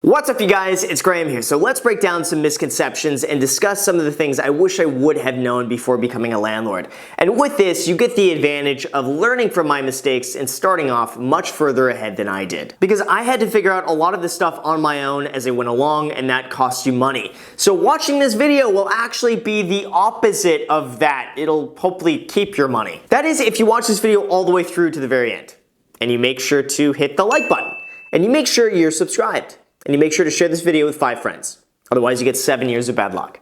What's up, you guys? It's Graham here. So let's break down some misconceptions and discuss some of the things I wish I would have known before becoming a landlord. And with this, you get the advantage of learning from my mistakes and starting off much further ahead than I did. Because I had to figure out a lot of this stuff on my own as I went along, and that costs you money. So watching this video will actually be the opposite of that. It'll hopefully keep your money. That is, if you watch this video all the way through to the very end. And you make sure to hit the like button. And you make sure you're subscribed. And you make sure to share this video with 5 friends. Otherwise, you get 7 years of bad luck.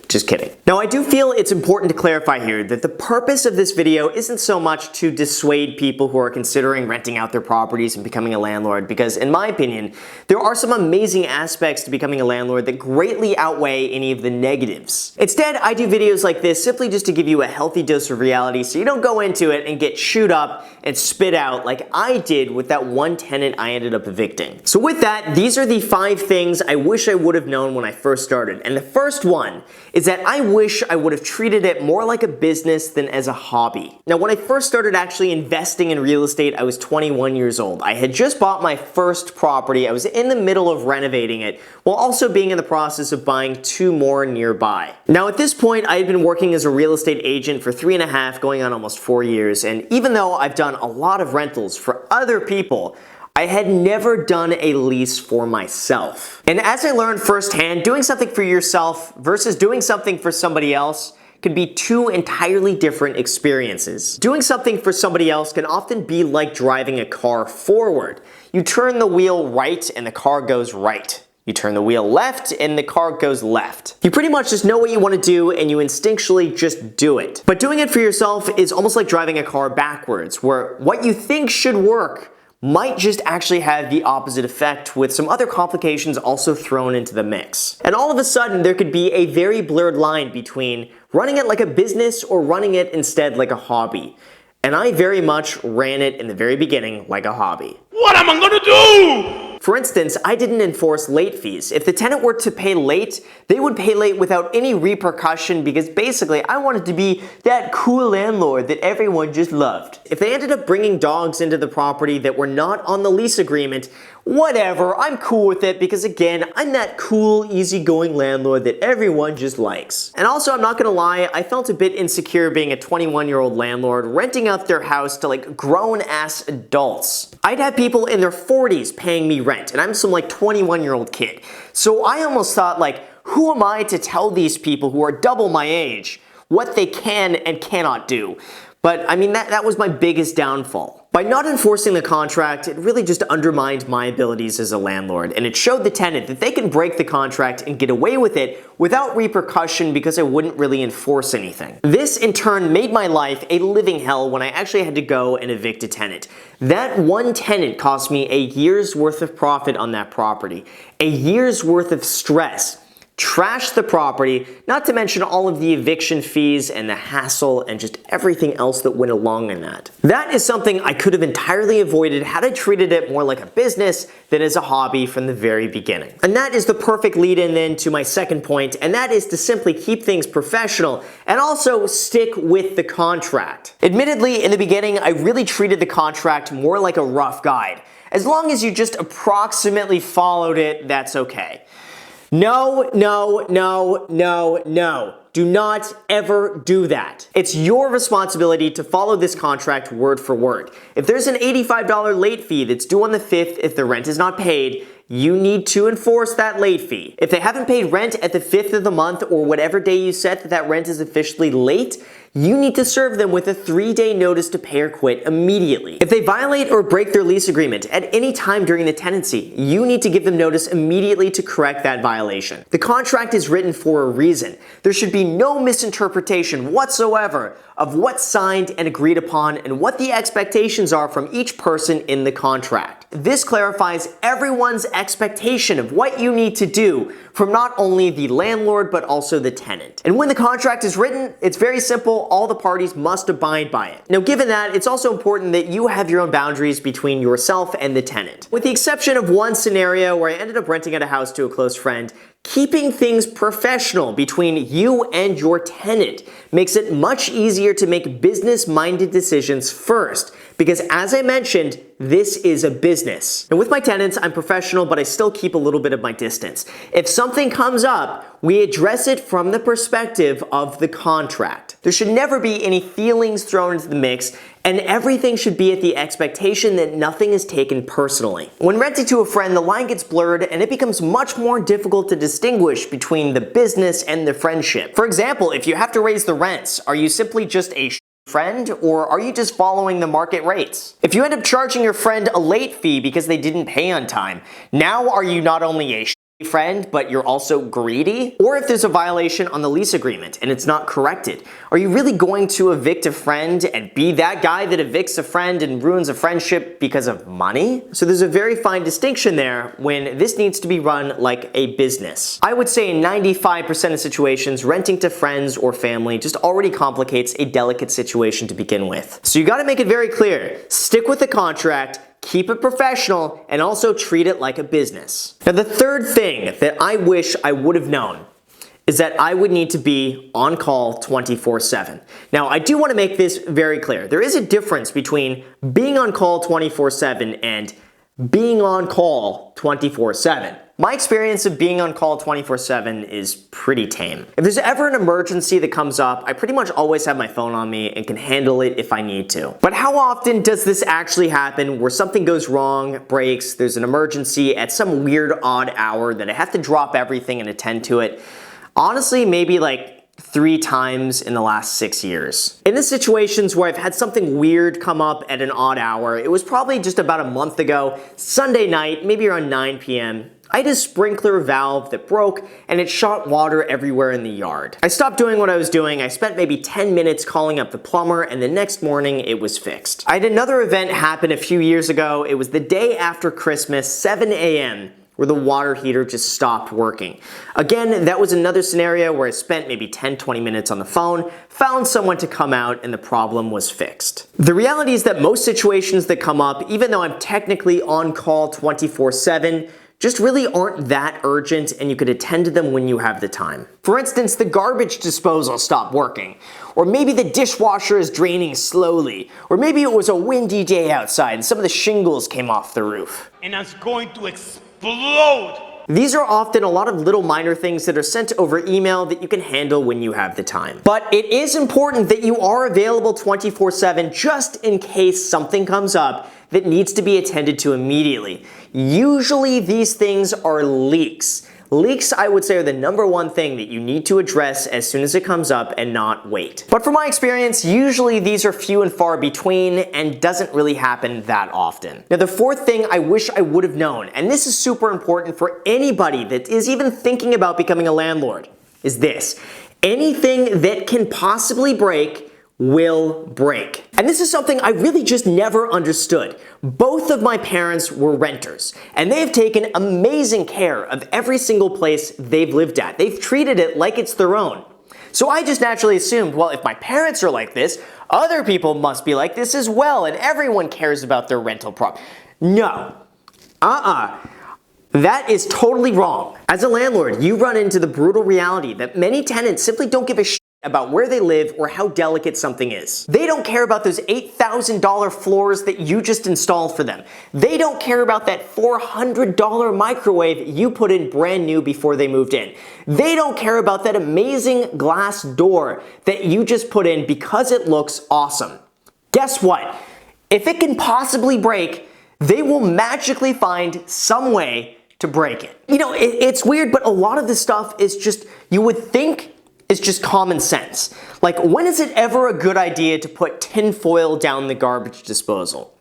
Just kidding. Now, I do feel it's important to clarify here that the purpose of this video isn't so much to dissuade people who are considering renting out their properties and becoming a landlord, because in my opinion, there are some amazing aspects to becoming a landlord that greatly outweigh any of the negatives. Instead, I do videos like this simply just to give you a healthy dose of reality so you don't go into it and get chewed up and spit out like I did with that one tenant I ended up evicting. So with that, these are the 5 things I wish I would have known when I first started. And the first one is that I wish I would have treated it more like a business than as a hobby. Now, when I first started actually investing in real estate, I was 21 years old. I had just bought my first property. I was in the middle of renovating it, while also being in the process of buying 2 more nearby. Now, at this point, I had been working as a real estate agent for 3.5, going on almost 4 years, and even though I've done a lot of rentals for other people, I had never done a lease for myself. And as I learned firsthand, doing something for yourself versus doing something for somebody else can be 2 entirely different experiences. Doing something for somebody else can often be like driving a car forward. You turn the wheel right and the car goes right. You turn the wheel left and the car goes left. You pretty much just know what you want to do and you instinctually just do it. But doing it for yourself is almost like driving a car backwards, where what you think should work might just actually have the opposite effect, with some other complications also thrown into the mix. And all of a sudden, there could be a very blurred line between running it like a business or running it instead like a hobby. And I very much ran it in the very beginning like a hobby. What am I gonna do? For instance, I didn't enforce late fees. If the tenant were to pay late, they would pay late without any repercussion, because basically I wanted to be that cool landlord that everyone just loved. If they ended up bringing dogs into the property that were not on the lease agreement, whatever, I'm cool with it, because again, I'm that cool, easygoing landlord that everyone just likes. And also, I'm not gonna lie, I felt a bit insecure being a 21-year-old landlord renting out their house to like grown-ass adults. I'd have people in their 40s paying me rent, and I'm some like 21-year-old kid. So I almost thought, like, who am I to tell these people who are double my age what they can and cannot do? But I mean, that was my biggest downfall. By not enforcing the contract, it really just undermined my abilities as a landlord, and it showed the tenant that they can break the contract and get away with it without repercussion because I wouldn't really enforce anything. This in turn made my life a living hell when I actually had to go and evict a tenant. That one tenant cost me a year's worth of profit on that property, a year's worth of stress. Trashed the property, not to mention all of the eviction fees and the hassle and just everything else that went along in that. That is something I could have entirely avoided had I treated it more like a business than as a hobby from the very beginning. And that is the perfect lead-in then to my second point, and that is to simply keep things professional and also stick with the contract. Admittedly, in the beginning, I really treated the contract more like a rough guide. As long as you just approximately followed it, that's okay. No, no, no, no, no. Do not ever do that. It's your responsibility to follow this contract word for word. If there's an $85 late fee that's due on the 5th if the rent is not paid, you need to enforce that late fee. If they haven't paid rent at the 5th of the month or whatever day you set that rent is officially late, you need to serve them with a 3-day notice to pay or quit immediately. If they violate or break their lease agreement at any time during the tenancy, you need to give them notice immediately to correct that violation. The contract is written for a reason. There should be no misinterpretation whatsoever of what's signed and agreed upon and what the expectations are from each person in the contract. This clarifies everyone's expectation of what you need to do from not only the landlord but also the tenant. And when the contract is written, it's very simple. All the parties must abide by it. Now, given that, it's also important that you have your own boundaries between yourself and the tenant. With the exception of one scenario where I ended up renting out a house to a close friend, Keeping things professional between you and your tenant makes it much easier to make business-minded decisions first, because as I mentioned, this is a business. And with my tenants, I'm professional, but I still keep a little bit of my distance. If something comes up, we address it from the perspective of the contract. There should never be any feelings thrown into the mix, and everything should be at the expectation that nothing is taken personally. When renting to a friend, the line gets blurred and it becomes much more difficult to distinguish between the business and the friendship. For example, if you have to raise the rents, are you simply just a friend, or are you just following the market rates? If you end up charging your friend a late fee because they didn't pay on time, now are you not only a friend, but you're also greedy? Or if there's a violation on the lease agreement and it's not corrected, are you really going to evict a friend and be that guy that evicts a friend and ruins a friendship because of money? So there's a very fine distinction there when this needs to be run like a business. I would say in 95% of situations, renting to friends or family just already complicates a delicate situation to begin with. So you gotta make it very clear. Stick with the contract, keep it professional, and also treat it like a business. Now, the third thing that I wish I would have known is that I would need to be on call 24/7. Now, I do want to make this very clear. There is a difference between being on call 24/7 and being on call 24/7. My experience of being on call 24/7 is pretty tame. If there's ever an emergency that comes up, I pretty much always have my phone on me and can handle it if I need to. But how often does this actually happen where something goes wrong, breaks, there's an emergency at some weird odd hour that I have to drop everything and attend to it? Honestly, maybe like 3 times in the last 6 years. In the situations where I've had something weird come up at an odd hour, it was probably just about a month ago, Sunday night, maybe around 9 p.m. I had a sprinkler valve that broke and it shot water everywhere in the yard. I stopped doing what I was doing, I spent maybe 10 minutes calling up the plumber, and the next morning it was fixed. I had another event happen a few years ago. It was the day after Christmas, 7 a.m., where the water heater just stopped working. Again, that was another scenario where I spent maybe 10-20 minutes on the phone, found someone to come out, and the problem was fixed. The reality is that most situations that come up, even though I'm technically on call 24/7, just really aren't that urgent, and you could attend to them when you have the time. For instance, the garbage disposal stopped working, or maybe the dishwasher is draining slowly, or maybe it was a windy day outside and some of the shingles came off the roof. And it's going to explode. These are often a lot of little minor things that are sent over email that you can handle when you have the time. But it is important that you are available 24/7 just in case something comes up that needs to be attended to immediately. Usually these things are leaks. Leaks, I would say, are the number one thing that you need to address as soon as it comes up and not wait. But from my experience, usually these are few and far between and doesn't really happen that often. Now, the fourth thing I wish I would have known, and this is super important for anybody that is even thinking about becoming a landlord, is this: anything that can possibly break will break. And this is something I really just never understood. Both of my parents were renters, and they have taken amazing care of every single place they've lived at. They've treated it like it's their own. So I just naturally assumed, well, if my parents are like this, other people must be like this as well, and everyone cares about their rental property. No. That is totally wrong. As a landlord, you run into the brutal reality that many tenants simply don't give a shit about where they live or how delicate something is. They don't care about those $8,000 floors that you just installed for them. They don't care about that $400 microwave you put in brand new before they moved in. They don't care about that amazing glass door that you just put in because it looks awesome. Guess what? If it can possibly break, they will magically find some way to break it. You know, it's weird, but a lot of this stuff is just, you would think it's just common sense. Like, when is it ever a good idea to put tin foil down the garbage disposal?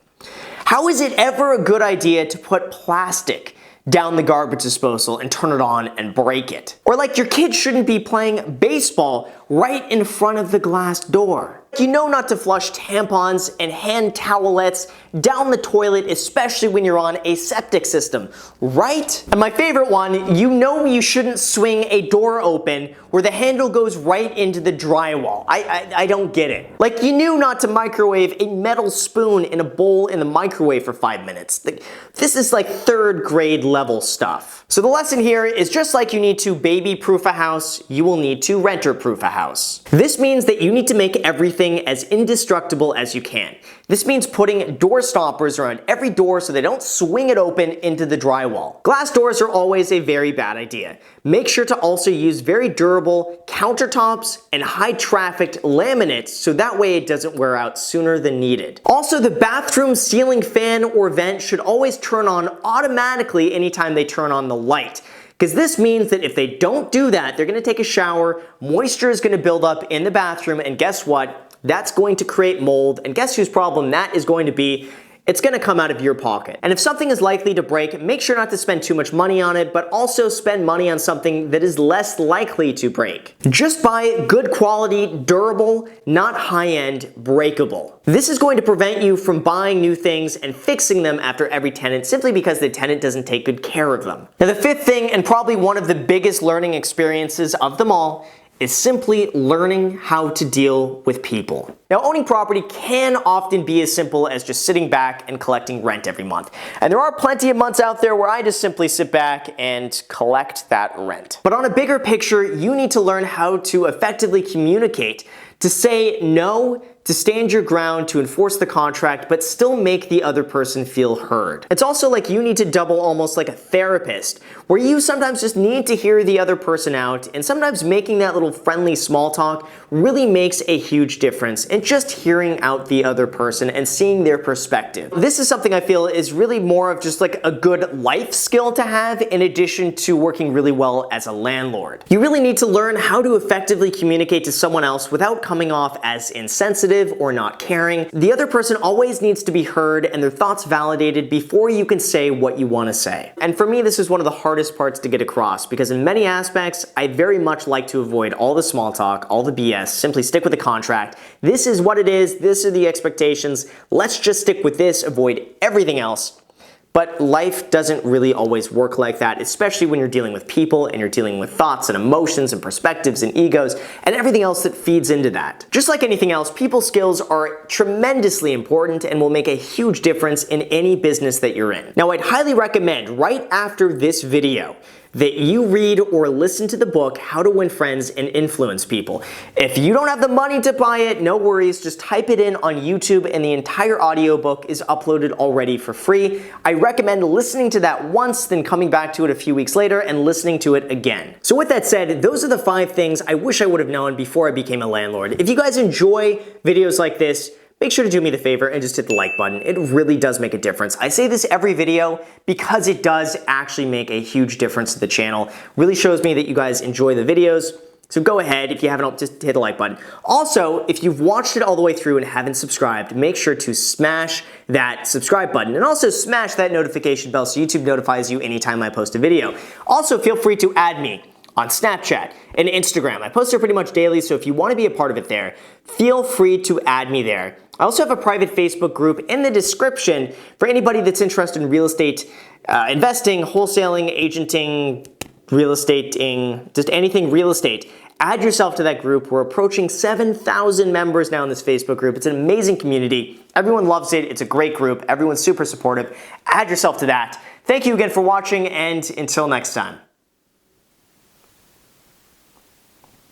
How is it ever a good idea to put plastic down the garbage disposal and turn it on and break it? Or like, your kid shouldn't be playing baseball right in front of the glass door. You know not to flush tampons and hand towelettes down the toilet, especially when you're on a septic system, right? And my favorite one, you know you shouldn't swing a door open where the handle goes right into the drywall. I don't get it. Like, you knew not to microwave a metal spoon in a bowl in the microwave for 5 minutes. This is like 3rd grade level stuff. So the lesson here is, just like you need to baby-proof a house, you will need to renter-proof a house. This means that you need to make everything as indestructible as you can. This means putting door stoppers around every door so they don't swing it open into the drywall. Glass doors are always a very bad idea. Make sure to also use very durable countertops and high-trafficked laminates so that way it doesn't wear out sooner than needed. Also, the bathroom ceiling fan or vent should always turn on automatically anytime they turn on the light. Because this means that if they don't do that, they're going to take a shower, moisture is going to build up in the bathroom, and guess what? That's going to create mold, and guess whose problem that is going to be? It's going to come out of your pocket. And if something is likely to break, make sure not to spend too much money on it, but also spend money on something that is less likely to break. Just buy good quality, durable, not high-end, breakable. This is going to prevent you from buying new things and fixing them after every tenant simply because the tenant doesn't take good care of them. Now, the 5th thing, and probably one of the biggest learning experiences of them all, is simply learning how to deal with people. Now, owning property can often be as simple as just sitting back and collecting rent every month. And there are plenty of months out there where I just simply sit back and collect that rent. But on a bigger picture, you need to learn how to effectively communicate, to say no, to stand your ground, to enforce the contract, but still make the other person feel heard. It's also like you need to double almost like a therapist, where you sometimes just need to hear the other person out, and sometimes making that little friendly small talk really makes a huge difference in just hearing out the other person and seeing their perspective. This is something I feel is really more of just like a good life skill to have in addition to working really well as a landlord. You really need to learn how to effectively communicate to someone else without coming off as insensitive or not caring. The other person always needs to be heard and their thoughts validated before you can say what you want to say. And for me, this is one of the hardest parts to get across, because in many aspects, I very much like to avoid all the small talk, all the BS, simply stick with the contract. This is what it is, this are the expectations, let's just stick with this, avoid everything else. But life doesn't really always work like that, especially when you're dealing with people and you're dealing with thoughts and emotions and perspectives and egos and everything else that feeds into that. Just like anything else, people skills are tremendously important and will make a huge difference in any business that you're in. Now, I'd highly recommend right after this video that you read or listen to the book, How to Win Friends and Influence People. If you don't have the money to buy it, no worries, just type it in on YouTube and the entire audiobook is uploaded already for free. I recommend listening to that once, then coming back to it a few weeks later and listening to it again. So with that said, those are the 5 things I wish I would have known before I became a landlord. If you guys enjoy videos like this, make sure to do me the favor and just hit the like button. It really does make a difference. I say this every video because it does actually make a huge difference to the channel. Really shows me that you guys enjoy the videos. So go ahead, if you haven't, just hit the like button. Also, if you've watched it all the way through and haven't subscribed, make sure to smash that subscribe button and also smash that notification bell so YouTube notifies you anytime I post a video. Also, feel free to add me on Snapchat and Instagram. I post there pretty much daily, so if you want to be a part of it there, feel free to add me there. I also have a private Facebook group in the description for anybody that's interested in real estate, investing, wholesaling, agenting, real estating, just anything real estate. Add yourself to that group. We're approaching 7,000 members now in this Facebook group. It's an amazing community. Everyone loves it. It's a great group. Everyone's super supportive. Add yourself to that. Thank you again for watching, and until next time.